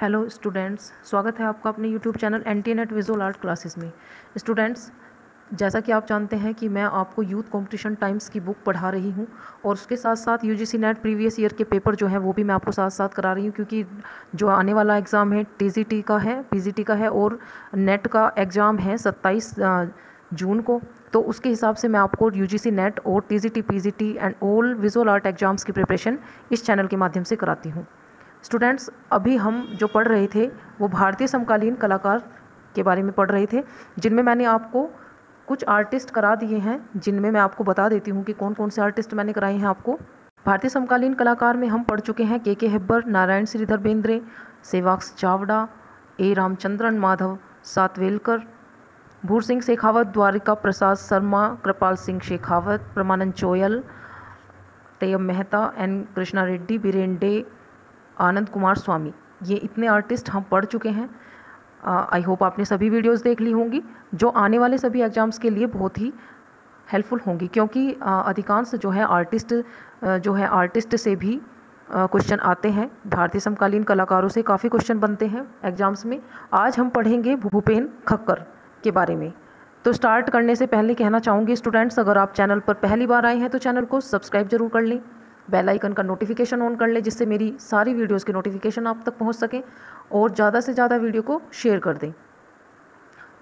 Hello students, स्वागत है आपका अपने यूट्यूब चैनल एनटीनेट विजुअल आर्ट क्लासेस में। स्टूडेंट्स, जैसा कि आप जानते हैं कि मैं आपको यूथ कंपटीशन टाइम्स की बुक पढ़ा रही हूं और उसके साथ साथ यूजीसी नेट प्रीवियस ईयर के पेपर जो है वो भी मैं आपको साथ साथ करा रही हूं, क्योंकि जो आने वाला एग्ज़ाम है टीजीटी का है, पीजीटी का है और नेट का एग्ज़ाम है 27 जून को। तो उसके हिसाब से मैं आपको यूजीसी नेट और TGT, PGT and all visual art exams की प्रिपरेशन इस चैनल के माध्यम से कराती हूँ। स्टूडेंट्स, अभी हम जो पढ़ रहे थे वो भारतीय समकालीन कलाकार के बारे में पढ़ रहे थे, जिनमें मैंने आपको कुछ आर्टिस्ट करा दिए हैं, जिनमें मैं आपको बता देती हूँ कि कौन कौन से आर्टिस्ट मैंने कराए हैं आपको। भारतीय समकालीन कलाकार में हम पढ़ चुके हैं के हेब्बर, नारायण श्रीधर बेंद्रे, सेवाक्स चावड़ा, ए रामचंद्रन माधव, सातवेलकर, भूर सिंह शेखावत, द्वारिका प्रसाद शर्मा, कृपाल सिंह शेखावत, परमानंद चोयल, तैयब मेहता, एन कृष्णा रेड्डी, बीरेन डे, आनंद कुमार स्वामी। ये इतने आर्टिस्ट हम पढ़ चुके हैं। आई होप आपने सभी वीडियोस देख ली होंगी, जो आने वाले सभी एग्ज़ाम्स के लिए बहुत ही हेल्पफुल होंगी, क्योंकि अधिकांश जो है आर्टिस्ट से भी क्वेश्चन आते हैं। भारतीय समकालीन कलाकारों से काफ़ी क्वेश्चन बनते हैं एग्ज़ाम्स में। आज हम पढ़ेंगे भूपेन खक्कर के बारे में। तो स्टार्ट करने से पहले कहना चाहूँगी स्टूडेंट्स, अगर आप चैनल पर पहली बार आए हैं तो चैनल को सब्सक्राइब जरूर कर लें, बेल आइकन का नोटिफिकेशन ऑन कर लें, जिससे मेरी सारी वीडियोस की नोटिफिकेशन आप तक पहुंच सके, और ज़्यादा से ज़्यादा वीडियो को शेयर कर दें।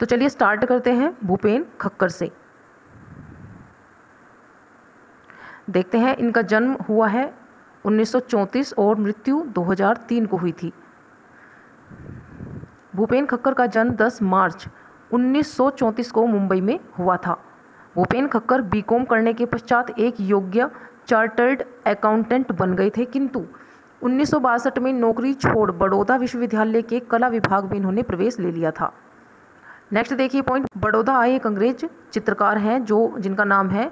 तो चलिए स्टार्ट करते हैं भूपेन खक्कर से। देखते हैं, इनका जन्म हुआ है 1934 और मृत्यु 2003 को हुई थी। भूपेन खक्कर का जन्म 10 मार्च 1934 को मुंबई में हुआ था। भूपेन खक्कर बीकॉम करने के पश्चात एक योग्य चार्टर्ड अकाउंटेंट बन गए थे, किंतु 1962 में नौकरी छोड़ बड़ौदा विश्वविद्यालय के कला विभाग में इन्होंने प्रवेश ले लिया था। नेक्स्ट देखिए पॉइंट, बड़ौदा आए एक अंग्रेज चित्रकार हैं जिनका नाम है,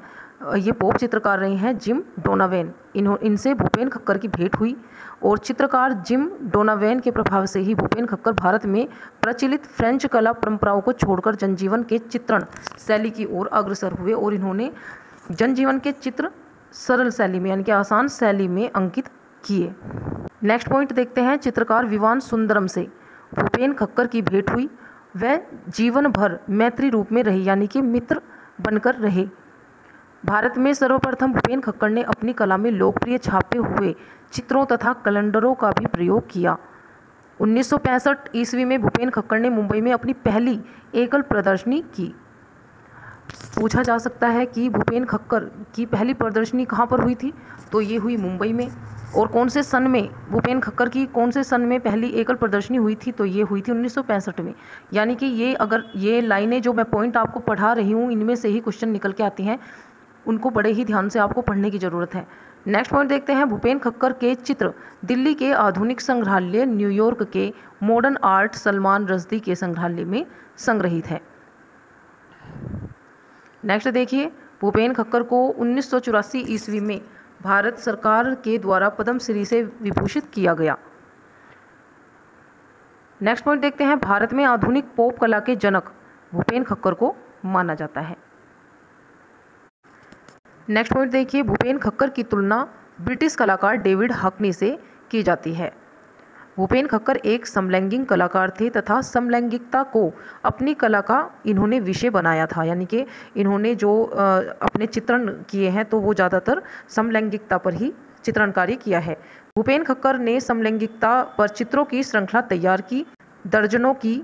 ये पोप चित्रकार रहे हैं जिम डोनावेन। इनसे भूपेन खक्कर की भेंट हुई और चित्रकार जिम डोनावेन के प्रभाव से ही भूपेन खक्कर भारत में प्रचलित फ्रेंच कला परंपराओं को छोड़कर जनजीवन के चित्रण शैली की ओर अग्रसर हुए, और इन्होंने जनजीवन के चित्र सरल शैली में यानी कि आसान शैली में अंकित किए। नेक्स्ट पॉइंट देखते हैं, चित्रकार विवान सुंदरम से भूपेन खक्कर की भेंट हुई। वह जीवन भर मैत्री रूप में रहे यानी कि मित्र बनकर रहे। भारत में सर्वप्रथम भूपेन खक्कर ने अपनी कला में लोकप्रिय छापे हुए चित्रों तथा कैलेंडरों का भी प्रयोग किया। 1965 ईस्वी में भूपेन खक्कर ने मुंबई में अपनी पहली एकल प्रदर्शनी की। पूछा जा सकता है कि भूपेन खक्कर की पहली प्रदर्शनी कहाँ पर हुई थी, तो ये हुई मुंबई में। और कौन से सन में भूपेन खक्कर की कौन से सन में पहली एकल प्रदर्शनी हुई थी, तो ये हुई थी 1965 में। यानी कि ये लाइनें जो मैं पॉइंट आपको पढ़ा रही हूँ, इनमें से ही क्वेश्चन निकल के आती हैं, उनको बड़े ही ध्यान से आपको पढ़ने की ज़रूरत है। नेक्स्ट पॉइंट देखते हैं, भूपेन खक्कर के चित्र दिल्ली के आधुनिक संग्रहालय, न्यूयॉर्क के मॉडर्न आर्ट, सलमान रश्दी के संग्रहालय में संग्रहित है। नेक्स्ट देखिए, भूपेन खक्कर को 1984 ईस्वी में भारत सरकार के द्वारा पद्मश्री से विभूषित किया गया। नेक्स्ट पॉइंट देखते हैं, भारत में आधुनिक पॉप कला के जनक भूपेन खक्कर को माना जाता है। नेक्स्ट पॉइंट देखिए, भूपेन खक्कर की तुलना ब्रिटिश कलाकार डेविड हॉकनी से की जाती है। भूपेन खक्कर एक समलैंगिक कलाकार थे तथा समलैंगिकता को अपनी कला का इन्होंने विषय बनाया था, यानी कि इन्होंने जो अपने चित्रण किए हैं तो वो ज़्यादातर समलैंगिकता पर ही चित्रणकारी किया है। भूपेन खक्कर ने समलैंगिकता पर चित्रों की श्रृंखला तैयार की। दर्जनों की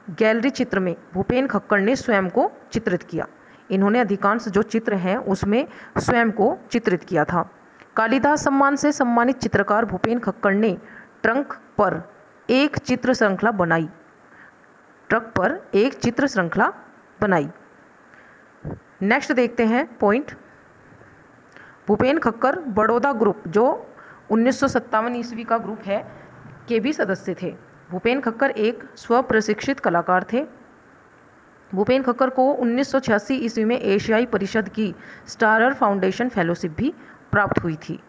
गैलरी चित्र में भूपेन खक्कर ने स्वयं को चित्रित किया। इन्होंने अधिकांश जो चित्र हैं उसमें स्वयं को चित्रित किया था। कालिदास सम्मान से सम्मानित चित्रकार भूपेन खक्कर ने ट्रंक पर एक चित्र श्रृंखला बनाई। नेक्स्ट देखते हैं पॉइंट, भूपेन खक्कर बड़ौदा ग्रुप जो 1957 ईस्वी का ग्रुप है के भी सदस्य थे। भूपेन खक्कर एक स्वप्रशिक्षित कलाकार थे। भूपेन खक्कर को 1986 ईस्वी में एशियाई परिषद की स्टारर फाउंडेशन फेलोशिप भी प्राप्त हुई थी।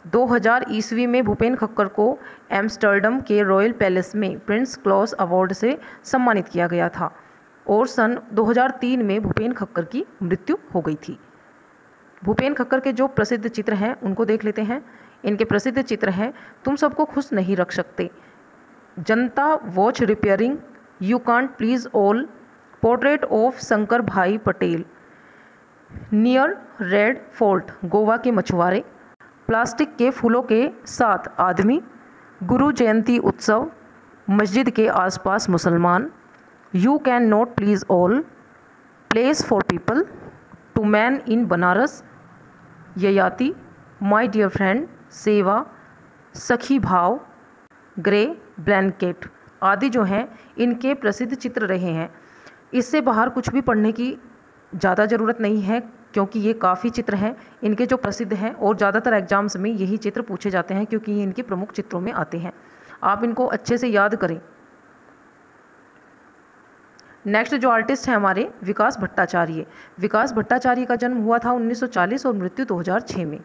2000 ईस्वी में भूपेन खक्कर को एम्स्टर्डम के रॉयल पैलेस में प्रिंस क्लॉस अवार्ड से सम्मानित किया गया था, और सन 2003 में भूपेन खक्कर की मृत्यु हो गई थी। भूपेन खक्कर के जो प्रसिद्ध चित्र हैं उनको देख लेते हैं। इनके प्रसिद्ध चित्र हैं, तुम सबको खुश नहीं रख सकते, Janta watch repairing, you can't please all, portrait of Shankar Bhai Patel, near Red Fort, Goa के मछुआरे, प्लास्टिक के फूलों के साथ आदमी, गुरु जयंती उत्सव, मस्जिद के आसपास मुसलमान, you can not please all, place for people, to man in Banaras, Yayati, my dear friend, सेवा, सखी भाव, ग्रे ब्लैंकेट आदि जो हैं इनके प्रसिद्ध चित्र रहे हैं। इससे बाहर कुछ भी पढ़ने की ज़्यादा ज़रूरत नहीं है क्योंकि ये काफ़ी चित्र हैं इनके जो प्रसिद्ध हैं और ज़्यादातर एग्जाम्स में यही चित्र पूछे जाते हैं क्योंकि ये इनके प्रमुख चित्रों में आते हैं। आप इनको अच्छे से याद करें। नेक्स्ट जो आर्टिस्ट हैं हमारे विकास भट्टाचार्य। विकास भट्टाचार्य का जन्म हुआ था 1940 और मृत्यु 2006 में।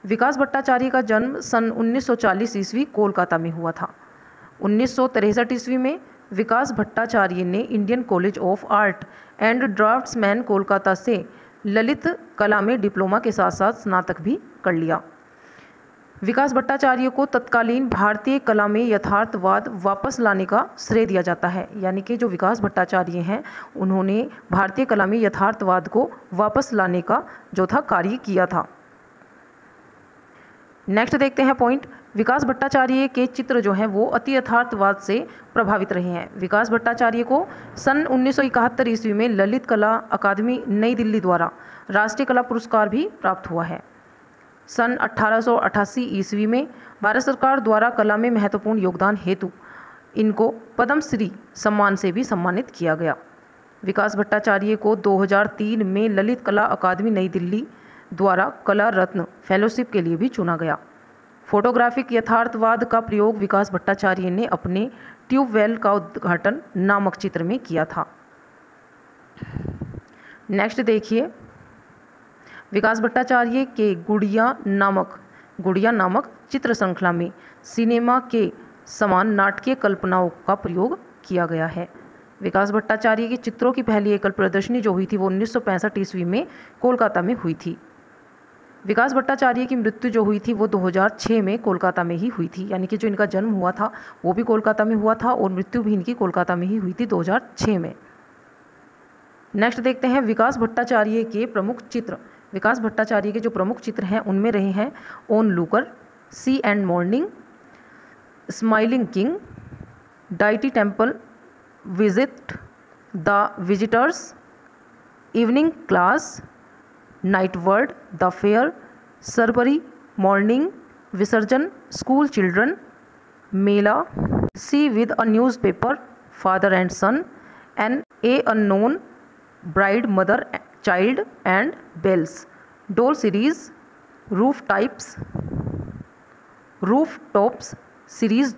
विकास भट्टाचार्य का जन्म सन 1940 ईस्वी कोलकाता में हुआ था। 1963 ईस्वी में विकास भट्टाचार्य ने Indian college of art and draughtsman Kolkata से ललित कला में डिप्लोमा के साथ साथ स्नातक भी कर लिया। विकास भट्टाचार्य को तत्कालीन भारतीय कला में यथार्थवाद वापस लाने का श्रेय दिया जाता है, यानी कि जो विकास भट्टाचार्य हैं उन्होंने भारतीय कला में यथार्थवाद को वापस लाने का जो था कार्य किया था। नेक्स्ट देखते हैं पॉइंट। विकास भट्टाचार्य के चित्र जो हैं वो अति यथार्थवाद से प्रभावित रहे हैं। विकास भट्टाचार्य को सन 1971 ईस्वी में ललित कला अकादमी नई दिल्ली द्वारा राष्ट्रीय कला पुरस्कार भी प्राप्त हुआ है। सन 1888 ईस्वी में भारत सरकार द्वारा कला में महत्वपूर्ण योगदान हेतु इनको पद्मश्री सम्मान से भी सम्मानित किया गया। विकास भट्टाचार्य को 2003 में ललित कला अकादमी नई दिल्ली द्वारा कला रत्न फेलोशिप के लिए भी चुना गया। फोटोग्राफिक यथार्थवाद का प्रयोग विकास भट्टाचार्य ने अपने ट्यूबवेल का उद्घाटन नामक चित्र में किया था। नेक्स्ट देखिए, विकास भट्टाचार्य के गुड़िया नामक चित्र श्रृंखला में सिनेमा के समान नाटकीय कल्पनाओं का प्रयोग किया गया है। विकास भट्टाचार्य के चित्रों की पहली एकल प्रदर्शनी जो हुई थी वो 1965 ईस्वी में कोलकाता में हुई थी। विकास भट्टाचार्य की मृत्यु जो हुई थी वो 2006 में कोलकाता में ही हुई थी, यानी कि जो इनका जन्म हुआ था वो भी कोलकाता में हुआ था और मृत्यु भी इनकी कोलकाता में ही हुई थी 2006 में। नेक्स्ट देखते हैं विकास भट्टाचार्य के प्रमुख चित्र। विकास भट्टाचार्य के जो प्रमुख चित्र हैं उनमें रहे हैं onlooker, sea and morning, smiling king, deity temple visit, the visitors, evening class, night word, the fair, सरबरी, मॉर्निंग, विसर्जन, स्कूल चिल्ड्रन, मेला, see with a newspaper, father and son, an a unknown, bride, mother, child and bells, doll series, roof tops series,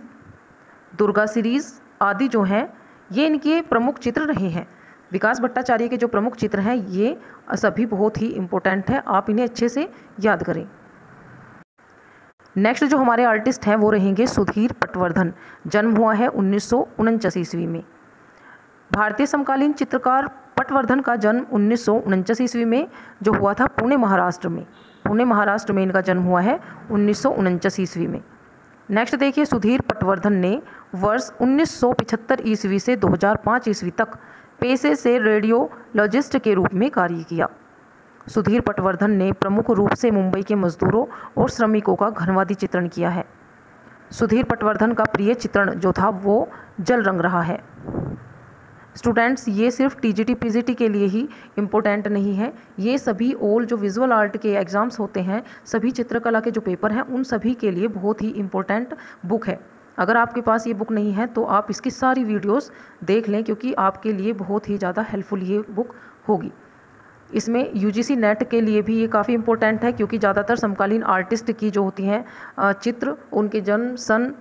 Durga series आदि जो हैं ये इनके प्रमुख चित्र रहे हैं। विकास भट्टाचार्य के जो प्रमुख चित्र हैं ये सभी बहुत ही इम्पोर्टेंट है, आप इन्हें अच्छे से याद करें। नेक्स्ट जो हमारे आर्टिस्ट हैं वो रहेंगे सुधीर पटवर्धन। जन्म हुआ है 1949 ईस्वी में। भारतीय समकालीन चित्रकार पटवर्धन का जन्म 1949 ईस्वी में जो हुआ था पुणे महाराष्ट्र में इनका जन्म हुआ है 1949 ईस्वी में। नेक्स्ट देखिए, सुधीर पटवर्धन ने वर्ष 1975 ईस्वी से 2005 ईस्वी तक पेशे से रेडियोलॉजिस्ट के रूप में कार्य किया। सुधीर पटवर्धन ने प्रमुख रूप से मुंबई के मजदूरों और श्रमिकों का घनवादी चित्रण किया है। सुधीर पटवर्धन का प्रिय चित्रण जो था वो जल रंग रहा है। स्टूडेंट्स, ये सिर्फ टीजीटी पीजीटी के लिए ही इम्पोर्टेंट नहीं है, ये सभी ऑल जो विजुअल आर्ट के एग्ज़ाम्स होते हैं, सभी चित्रकला के जो पेपर हैं उन सभी के लिए बहुत ही इम्पोर्टेंट बुक है। अगर आपके पास ये बुक नहीं है तो आप इसकी सारी वीडियोस देख लें क्योंकि आपके लिए बहुत ही ज़्यादा हेल्पफुल ये बुक होगी। इसमें यूजीसी नेट के लिए भी ये काफ़ी इम्पोर्टेंट है क्योंकि ज़्यादातर समकालीन आर्टिस्ट की जो होती हैं चित्र, उनके जन्म सन,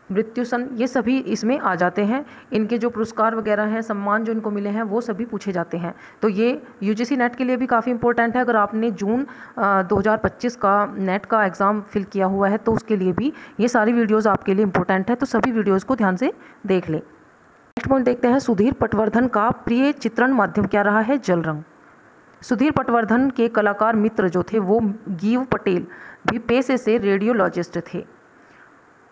मृत्यु सन, ये सभी इसमें आ जाते हैं। इनके जो पुरस्कार वगैरह हैं, सम्मान जो इनको मिले हैं वो सभी पूछे जाते हैं। तो ये यूजीसी नेट के लिए भी काफ़ी इंपॉर्टेंट है। अगर आपने जून 2025 का नेट का एग्ज़ाम फिल किया हुआ है तो उसके लिए भी ये सारी वीडियोज़ आपके लिए इंपॉर्टेंट है, तो सभी वीडियोज़ को ध्यान से देख लें। नेक्स्ट पॉइंट देखते हैं, सुधीर पटवर्धन का प्रिय चित्रण माध्यम क्या रहा है? जल रंग। सुधीर पटवर्धन के कलाकार मित्र जो थे वो गीव पटेल भी पेशे से रेडियोलॉजिस्ट थे।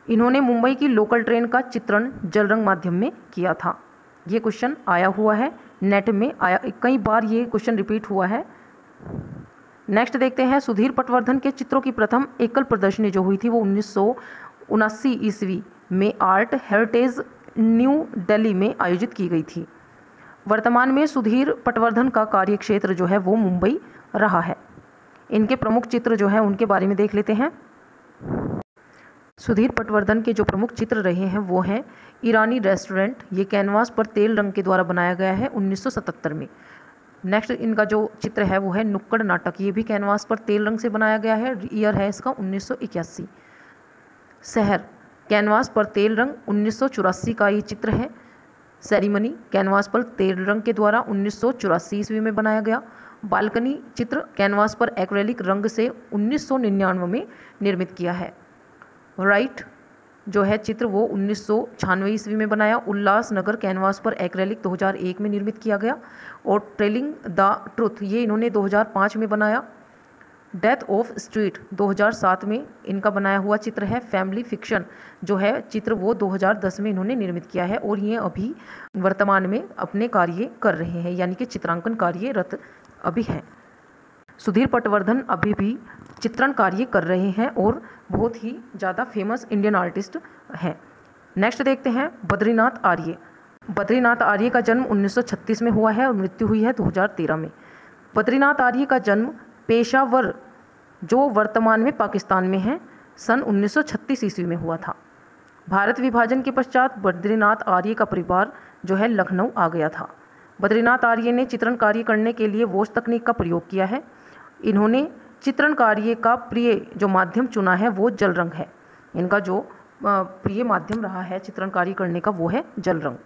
इन्होंने मुंबई की लोकल ट्रेन का चित्रण जल रंग माध्यम में किया था। ये क्वेश्चन आया हुआ है, नेट में आया, कई बार ये क्वेश्चन रिपीट हुआ है। नेक्स्ट देखते हैं, सुधीर पटवर्धन के चित्रों की प्रथम एकल प्रदर्शनी जो हुई थी वो 1979 ईस्वी में आर्ट हेरिटेज न्यू दिल्ली में आयोजित की गई थी। वर्तमान में सुधीर पटवर्धन का कार्य क्षेत्र जो है वो मुंबई रहा है। इनके प्रमुख चित्र जो हैं उनके बारे में देख लेते हैं। सुधीर पटवर्धन के जो प्रमुख चित्र रहे हैं वो हैं ईरानी रेस्टोरेंट, ये कैनवास पर तेल रंग के द्वारा बनाया गया है 1977 में। नेक्स्ट इनका जो चित्र है वो है नुक्कड़ नाटक, ये भी कैनवास पर तेल रंग से बनाया गया है, ईयर है इसका 1981। शहर, कैनवास पर तेल रंग 1984 का ये चित्र है। सेरेमनी, कैनवास पर तेल रंग के द्वारा 1984 ईस्वी में बनाया गया। बालकनी चित्र कैनवास पर एक्रेलिक रंग से 1999 में निर्मित किया है। राइट जो है चित्र वो 1996 ईस्वी में बनाया। उल्लासनगर कैनवास पर एक्रेलिक 2001 में निर्मित किया गया। और टेलिंग द ट्रुथ ये इन्होंने 2005 में बनाया। डेथ ऑफ स्ट्रीट 2007 में इनका बनाया हुआ चित्र है। फैमिली फिक्शन जो है चित्र वो 2010 में इन्होंने निर्मित किया है और ये अभी वर्तमान में अपने कार्य कर रहे हैं, यानी कि चित्रांकन कार्यरत अभी है। सुधीर पटवर्धन अभी भी चित्रण कार्य कर रहे हैं और बहुत ही ज़्यादा फेमस इंडियन आर्टिस्ट हैं। नेक्स्ट देखते हैं बद्रीनाथ आर्य। बद्रीनाथ आर्य का जन्म 1936 में हुआ है और मृत्यु हुई है 2013 में। बद्रीनाथ आर्य का जन्म पेशावर जो वर्तमान में पाकिस्तान में है सन 1936 ईस्वी में हुआ था। भारत विभाजन के पश्चात बद्रीनाथ आर्य का परिवार जो है लखनऊ आ गया था। बद्रीनाथ आर्य ने चित्रण कार्य करने के लिए वॉश तकनीक का प्रयोग किया है। इन्होंने चित्रण कार्य का प्रिय जो माध्यम चुना है वो जल रंग है। इनका जो प्रिय माध्यम रहा है चित्रण कार्य करने का वो है जल रंग।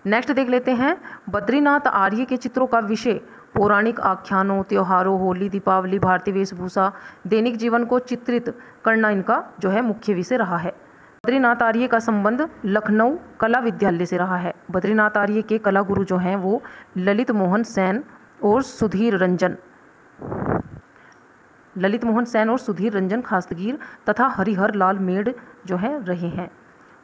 नेक्स्ट देख लेते हैं, बद्रीनाथ आर्य के चित्रों का विषय पौराणिक आख्यानों, त्योहारों, होली, दीपावली, भारतीय वेशभूषा, दैनिक जीवन को चित्रित करना इनका जो है मुख्य विषय रहा है। बद्रीनाथ आर्य का संबंध लखनऊ कला विद्यालय से रहा है। बद्रीनाथ आर्य के कला गुरु जो हैं वो ललित मोहन सेन और सुधीर रंजन खास्तगीर तथा हरिहर लाल मेड़ जो है रहे हैं।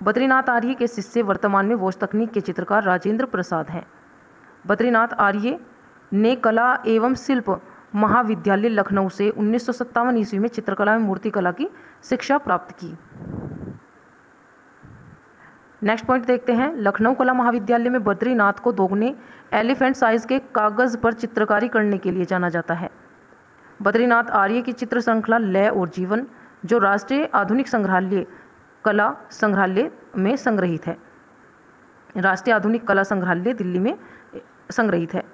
बद्रीनाथ आर्य के शिष्य वर्तमान में वॉश तकनीक के चित्रकार राजेंद्र प्रसाद हैं। बद्रीनाथ आर्य ने कला एवं शिल्प महाविद्यालय लखनऊ से 1957 ईस्वी में चित्रकला एवं मूर्तिकला की शिक्षा प्राप्त की। नेक्स्ट पॉइंट देखते हैं, लखनऊ कला महाविद्यालय में बद्रीनाथ को दोगुने एलिफेंट साइज के कागज पर चित्रकारी करने के लिए जाना जाता है। बद्रीनाथ आर्य की चित्र श्रृंखला लय और जीवन जो राष्ट्रीय आधुनिक संग्रहालय कला संग्रहालय में संग्रहित है। राष्ट्रीय आधुनिक कला संग्रहालय दिल्ली में संग्रहित है।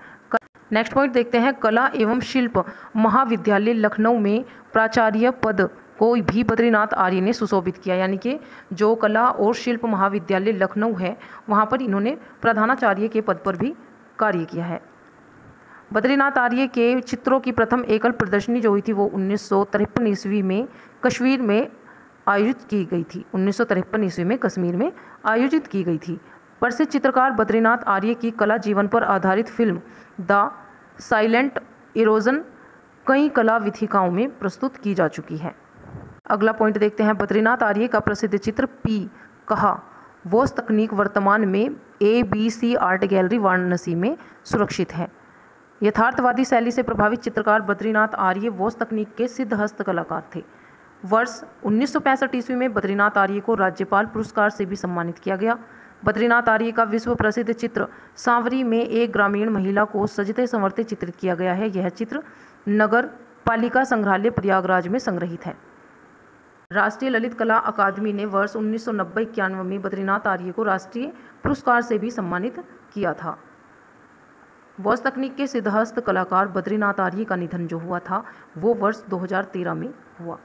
नेक्स्ट पॉइंट देखते हैं, कला एवं शिल्प महाविद्यालय लखनऊ में प्राचार्य पद को भी बद्रीनाथ आर्य ने सुशोभित किया, यानी कि जो कला और शिल्प महाविद्यालय लखनऊ है वहाँ पर इन्होंने प्रधानाचार्य के पद पर भी कार्य किया है। बद्रीनाथ आर्य के चित्रों की प्रथम एकल प्रदर्शनी जो हुई थी वो 1953 ईस्वी में कश्मीर में आयोजित की गई थी। 1953 ईस्वी में कश्मीर में आयोजित की गई थी। प्रसिद्ध चित्रकार बद्रीनाथ आर्य की कला जीवन पर आधारित फिल्म द साइलेंट इरोजन कई कला विथिकाओं में प्रस्तुत की जा चुकी है। अगला पॉइंट देखते हैं, बद्रीनाथ आर्य का प्रसिद्ध चित्र पी कहा वॉश तकनीक वर्तमान में ABC आर्ट गैलरी वाराणसी में सुरक्षित है। यथार्थवादी शैली से प्रभावित चित्रकार बद्रीनाथ आर्य वॉश तकनीक के सिद्ध हस्त कलाकार थे। वर्ष 1965 ईस्वी में बद्रीनाथ आर्य को राज्यपाल पुरस्कार से भी सम्मानित किया गया। बद्रीनाथ आर्य का विश्व प्रसिद्ध चित्र सांवरी में एक ग्रामीण महिला को सजते संवरते चित्रित किया गया है। यह चित्र नगर पालिका संग्रहालय प्रयागराज में संग्रहित है। राष्ट्रीय ललित कला अकादमी ने वर्ष 1990-91 में बद्रीनाथ आर्य को राष्ट्रीय पुरस्कार से भी सम्मानित किया था। वॉश तकनीक के सिद्धहस्त कलाकार बद्रीनाथ आर्य का निधन जो हुआ था वो वर्ष 2013 में हुआ।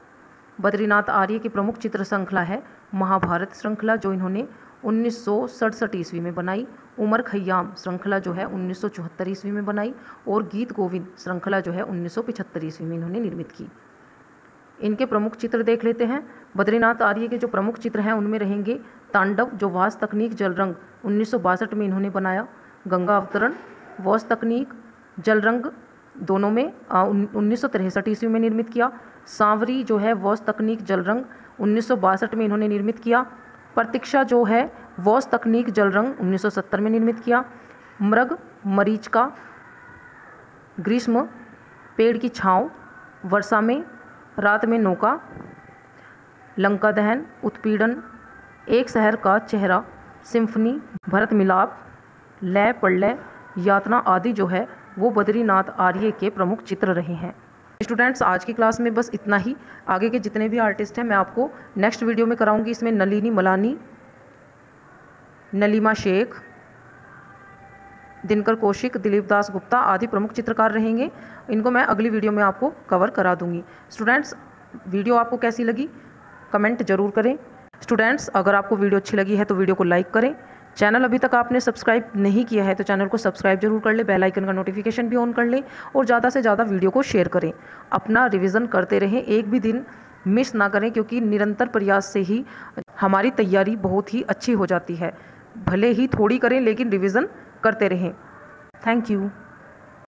बद्रीनाथ आर्य की प्रमुख चित्र श्रृंखला है महाभारत श्रृंखला जो इन्होंने 1967 ईस्वी में बनाई। उमर खय्याम श्रृंखला जो है 1974 ईस्वी में बनाई और गीत गोविंद श्रृंखला जो है 1975 ईस्वी में इन्होंने निर्मित की। इनके प्रमुख चित्र देख लेते हैं। बद्रीनाथ आर्य के जो प्रमुख चित्र हैं उनमें रहेंगे तांडव जो वॉश तकनीक जल रंग 1962 में इन्होंने बनाया। गंगा अवतरण वॉश तकनीक जल रंग दोनों में 1963 ईस्वी में निर्मित किया। सांवरी जो है वॉश तकनीक जल रंग 1962 में इन्होंने निर्मित किया। प्रतीक्षा जो है वॉश तकनीक जल रंग 1970 में निर्मित किया। मृग मरीचिका, ग्रीष्म पेड़ की छाँव, वर्षा में, रात में नौका, लंका दहन, उत्पीड़न, एक शहर का चेहरा, सिम्फनी, भरत मिलाप, लय प्रलय, यातना आदि जो है वो बद्रीनाथ आर्य के प्रमुख चित्र रहे हैं। स्टूडेंट्स, आज की क्लास में बस इतना ही। आगे के जितने भी आर्टिस्ट हैं मैं आपको नेक्स्ट वीडियो में कराऊंगी। इसमें नलिनी मलानी, नलीमा शेख, दिनकर कौशिक, दिलीप दास गुप्ता आदि प्रमुख चित्रकार रहेंगे। इनको मैं अगली वीडियो में आपको कवर करा दूंगी। स्टूडेंट्स, वीडियो आपको कैसी लगी कमेंट जरूर करें। स्टूडेंट्स, अगर आपको वीडियो अच्छी लगी है तो वीडियो को लाइक करें। चैनल अभी तक आपने सब्सक्राइब नहीं किया है तो चैनल को सब्सक्राइब जरूर कर ले, बेल आइकन का नोटिफिकेशन भी ऑन कर ले और ज़्यादा से ज़्यादा वीडियो को शेयर करें। अपना रिवीजन करते रहें, एक भी दिन मिस ना करें, क्योंकि निरंतर प्रयास से ही हमारी तैयारी बहुत ही अच्छी हो जाती है। भले ही थोड़ी करें लेकिन रिवीजन करते रहें। Thank you.